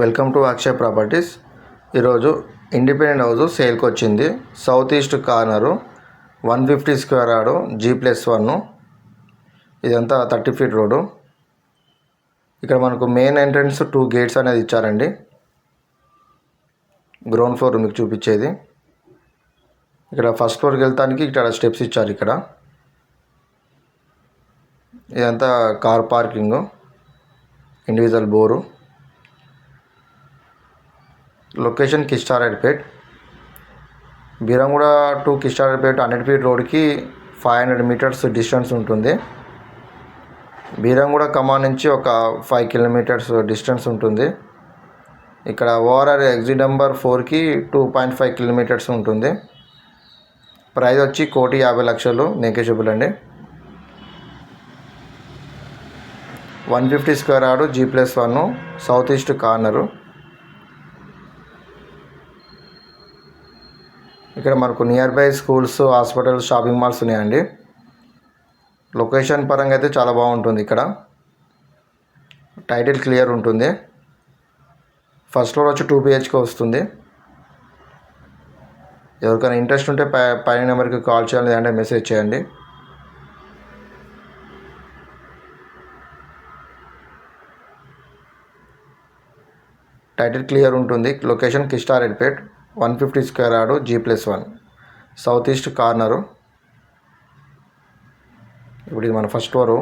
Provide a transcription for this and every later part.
Welcome to Akshay properties. ఈరోజు independent house సేల్కి వచ్చింది. South east corner 150 square yard G+1. ఇదంతా 30 ఫీట్ రోడ్డు. ఇక్కడ మనకు మెయిన్ ఎంట్రన్స్ 2 గేట్స్ అనేది ఇచ్చారండి. గ్రౌండ్ ఫ్లోర్ మీకు చూపించేది. ఇక్కడ ఫస్ట్ ఫ్లోర్కి వెళ్తానికి ఇక్కడ స్టెప్స్ ఇచ్చారు. ఇక్కడ ఇదంతా car parking, individual bore. Location Kistareddypet, Beeramguda to Kistareddypet 100 feet రోడ్కి 500 మీటర్స్ డిస్టెన్స్ ఉంటుంది. బీరంగూడ కమాన్ నుంచి ఒక 5 కిలోమీటర్స్ డిస్టెన్స్ ఉంటుంది. ఇక్కడ ఓఆర్ఆర్ ఎగ్జిట్ నెంబర్ 4కి 2.5 కిలోమీటర్స్ ఉంటుంది. ప్రైస్ వచ్చి 1,50,00,000 నెగోషియబుల్ అండి. 150 square yard G+1 south east corner. ఇక్కడ మనకు near by schools, hospitals, shopping malls ఉన్నాయండి. లొకేషన్ పరంగా అయితే చాలా బాగుంటుంది. ఇక్కడ టైటిల్ క్లియర్ ఉంటుంది. ఫస్ట్ ఫ్లోర్ వచ్చి 2 BHK వస్తుంది. ఎవరికైనా ఇంట్రెస్ట్ ఉంటే పైన నెంబర్కి కాల్ చేయాలి, లేదంటే మెసేజ్ చేయండి. టైటిల్ క్లియర్ ఉంటుంది. Location Kistareddypet, 150 square yard G+1 south east corner. ఇప్పుడు ఇది మన ఫస్ట్ ఫ్లోరు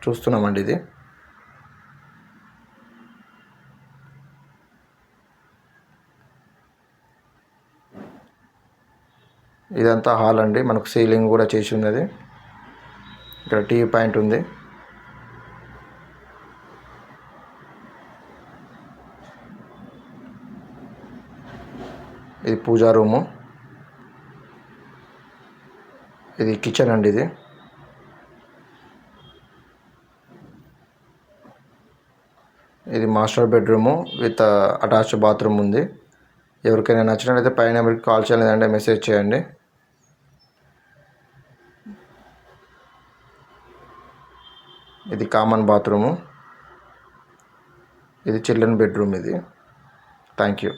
చూస్తున్నామండి. ఇది ఇదంతా హాల్ అండి. మనకు సీలింగ్ కూడా చేసి ఉన్నది. ఇక్కడ టీవీ పాయింట్ ఉంది. ఇది పూజా రూము. ఇది కిచెన్ అండి. ఇది master bedroom with attached bathroom ఉంది. ఎవరికైనా నచ్చినట్లయితే పైన నెంబర్కి కాల్ చేయాలి, లేదంటే మెసేజ్ చేయండి. ఇది కామన్ బాత్రూము. ఇది చిల్డ్రన్ బెడ్రూమ్. ఇది థ్యాంక్ యూ.